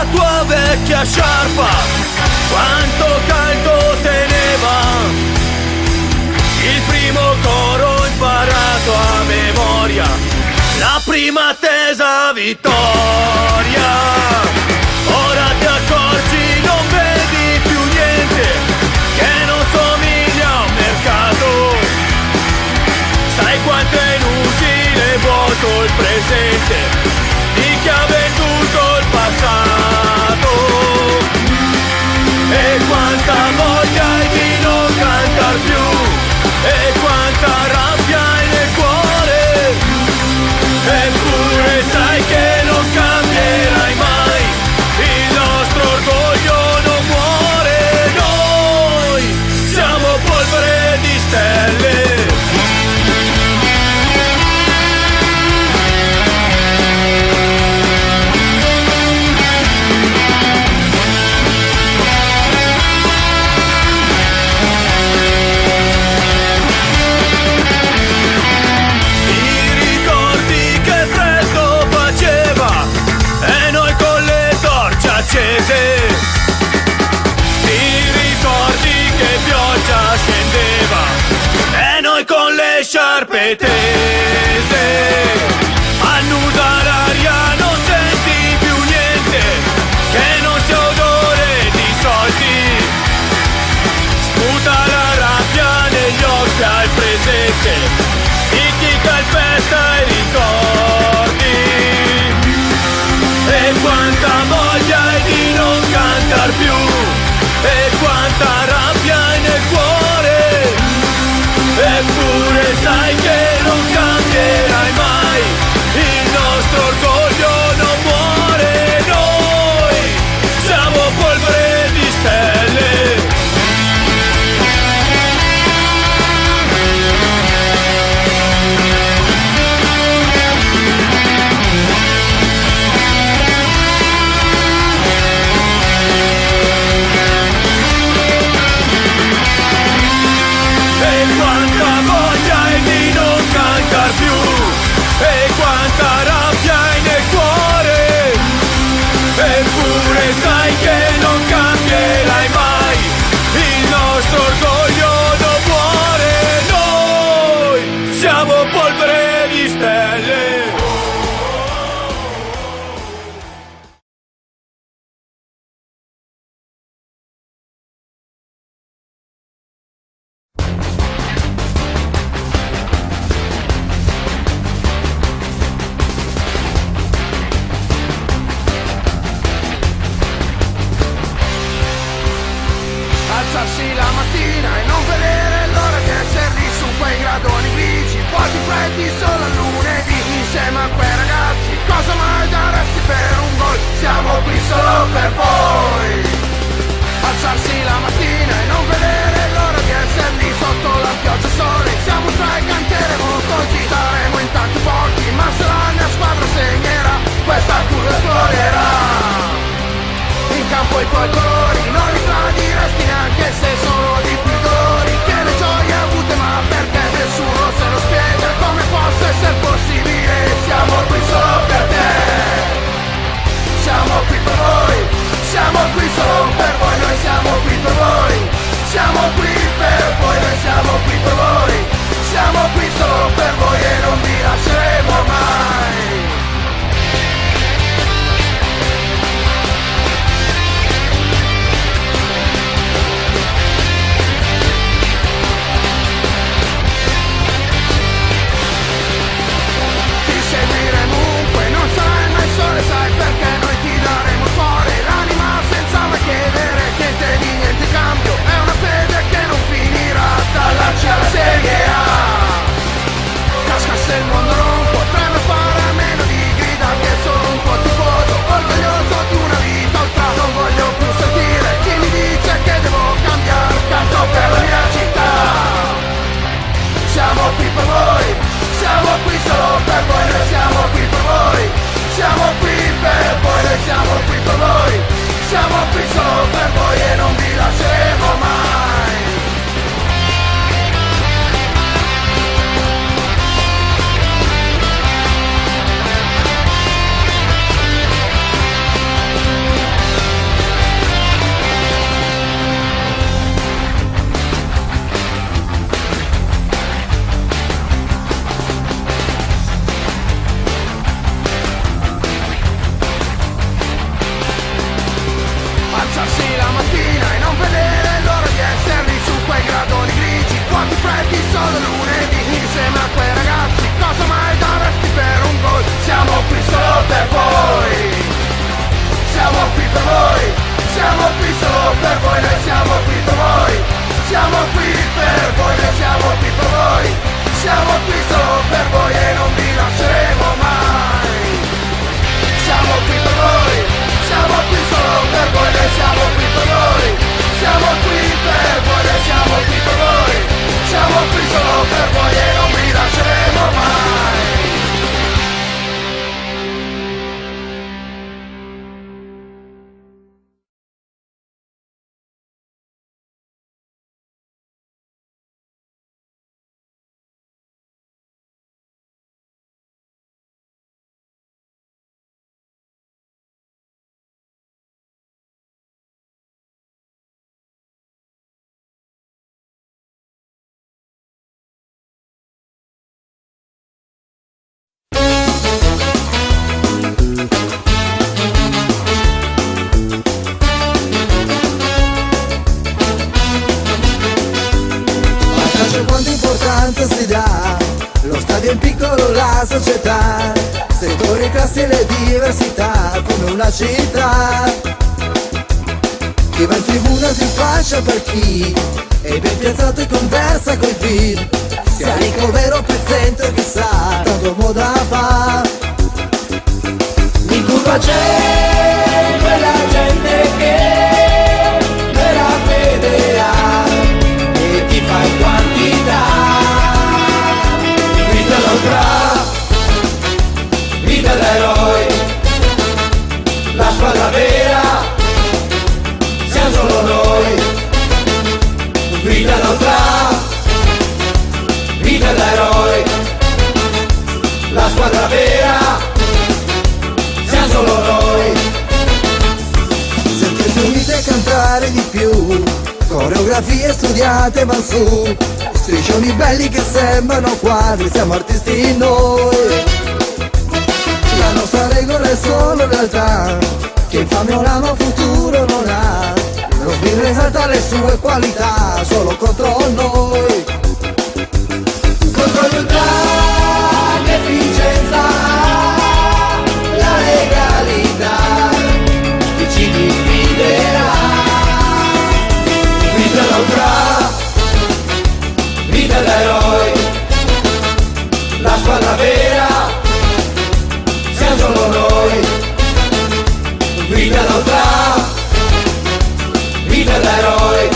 la tua vecchia sciarpa, quanto caldo teneva. Il primo coro imparato a memoria, la prima attesa vittoria. Ora ti accorgi, non vedi più niente che non somiglia a un mercato. Sai quanto è inutile e vuoto il presente di chi ha venduto il passato. E quanta voglia hai di non cantar più, e quanta rabbia hai nel cuore. Eppure sai che non cambierai mai, il nostro orgoglio non muore. Noi siamo polvere di stelle. Ti ricordi che pioggia scendeva e noi con le sciarpe tese. Annusa l'aria, non senti più niente che non sia odore di soldi. Sputa la rabbia negli occhi al presente di chi calpesta i ricordi. E quanta voglia hai di non cantar più, e quanta rabbia hai nel cuore. Eppure sai che non cambierai mai, il nostro orgoglio non muore. Noi siamo polvere di stelle. E quanta rabbia hai nel cuore. Eppure sai che non cambierai mai, il nostro orgoglio non muore. Noi siamo polvere di stelle. Alzarsi la mattina e non vedere l'ora di essere lì su quei gradoni grigi, vuoti freddi solo a lunedì, insieme a quei ragazzi. Cosa mai daresti per un gol? Siamo qui solo per voi. Alzarsi la mattina e non vedere l'ora di essere lì sotto la pioggia e sole. Siamo tra i canteremo così, saremo in tanti pochi, ma se la mia squadra segnerà, questa curva esploderà. In campo i tuoi colori non li tradiresti neanche se sono di più dolori che le gioie avute, ma perché nessuno se lo spiega come possa essere possibile. Siamo qui solo per te, siamo qui per voi, siamo qui solo per voi, noi siamo qui per voi, siamo qui per voi, noi siamo qui per voi, siamo qui solo per voi e non vi lasceremo mai. Seguiremo ovunque, non sarai mai sole, sai perché noi ti daremo il cuore, l'anima senza mai chiedere niente di niente cambio, è una fede che non finirà dalla C alla Serie A. Casca se il mondo non potrebbe fare a meno di grida che sono un po' tifoso, orgoglioso di una vita oltre, non voglio più sentire chi mi dice che devo cambiare, canto per la mia città. Siamo qui per voi, siamo qui solo per voi, noi siamo qui per voi, siamo qui per voi, noi siamo qui per voi, siamo qui solo per voi e non vi lasceremo mai. prendi solo lunedì insieme a quei ragazzi. Cosa mai daresti per un gol? Siamo qui solo per voi. Siamo qui per voi. Siamo qui solo per voi. Noi siamo qui per voi. Siamo qui per voi. Noi siamo qui per voi. Siamo qui solo per voi e non vi lasceremo mai. Siamo qui per voi. Siamo qui solo per voi. Noi siamo qui per voi. Siamo qui per voi. Noi siamo qui per voi. Siamo qui solo per voi e non vi lasceremo mai. Quanta importanza si dà, lo stadio è piccolo, la società, settori, classi e le diversità, come una città. Chi va in tribuna si spaccia per chi è ben piazzato e conversa coi beat. Sia ricco, vero, pezzente, chissà, tanto moda fa. In curva c'è quella gente che vera fede ha e ti fa in quantità. Vita l'oltra, vita l'eroe, la squadra vera, siamo solo noi. Vita l'oltra, vita l'eroe, la squadra vera, siamo solo noi. Sentirsi uniti e cantare di più, coreografie studiate van su, striscioni belli che sembrano quadri, siamo artisti noi. La nostra regola è solo realtà, che infame o l'amo futuro non ha. Lo spirito esalta le sue qualità, solo contro noi. Contro gli ultra, l'efficienza, la legalità, chi ci diffiderà. Vita l'ultra, vita l'eroe, la squadra vera, siamo solo noi. Vita l'ultra, vita l'eroe,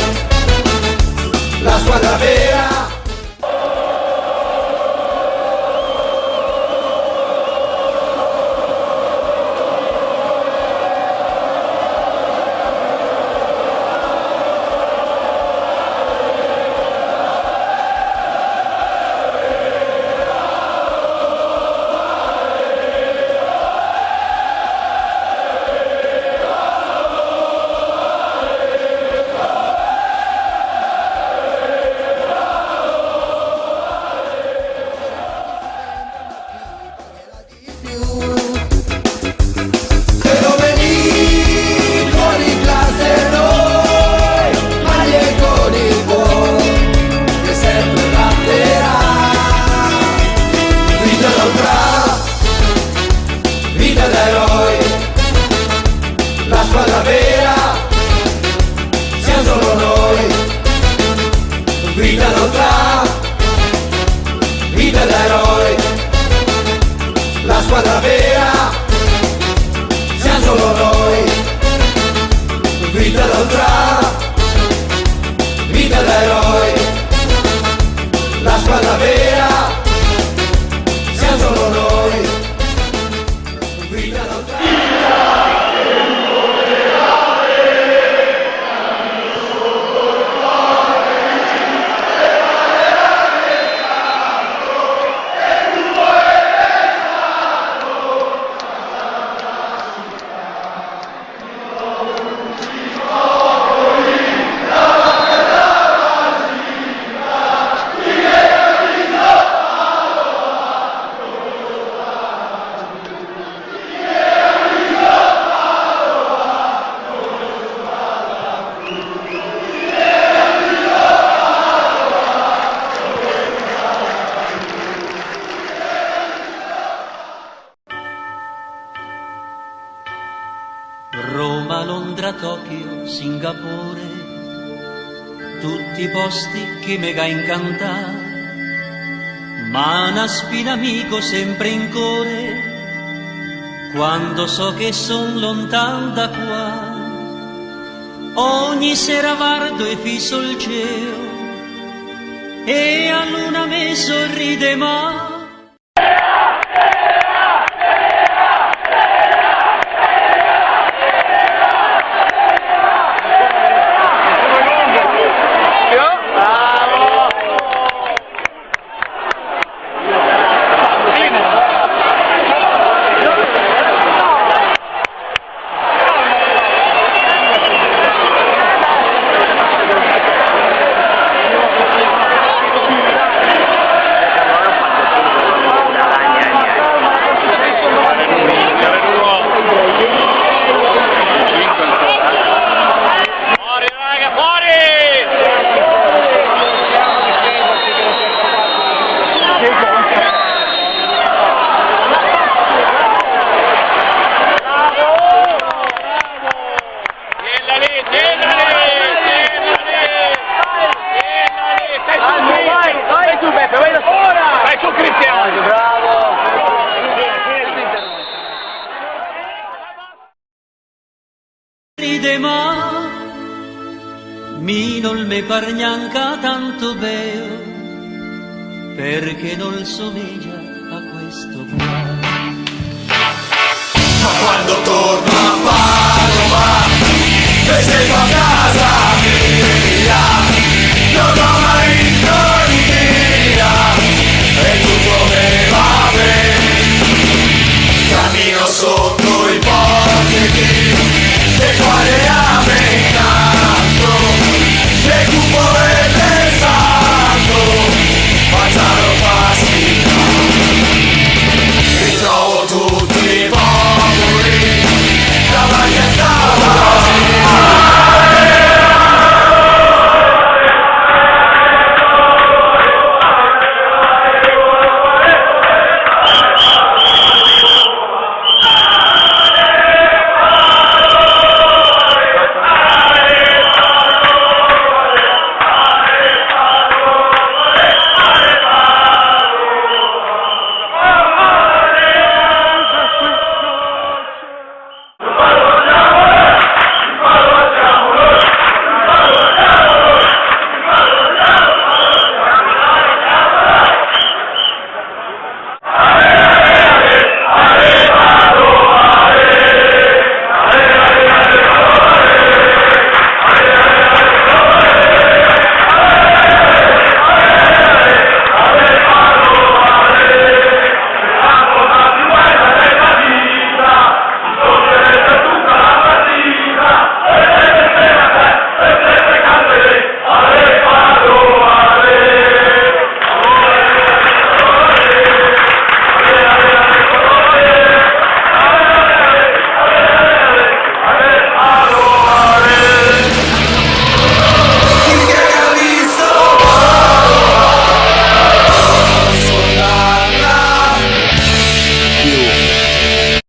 la squadra vera. Roma, Londra, Tokyo, Singapore, tutti i posti che mi ga incantà, ma una spina amico sempre in cuore, quando so che son lontan da qua. Ogni sera guardo e fisso il cielo e a luna me sorride ma. Ride ma mi non me par neanche tanto bello, perché non somiglia a questo qua. Ma quando torno a Padova e sei pagato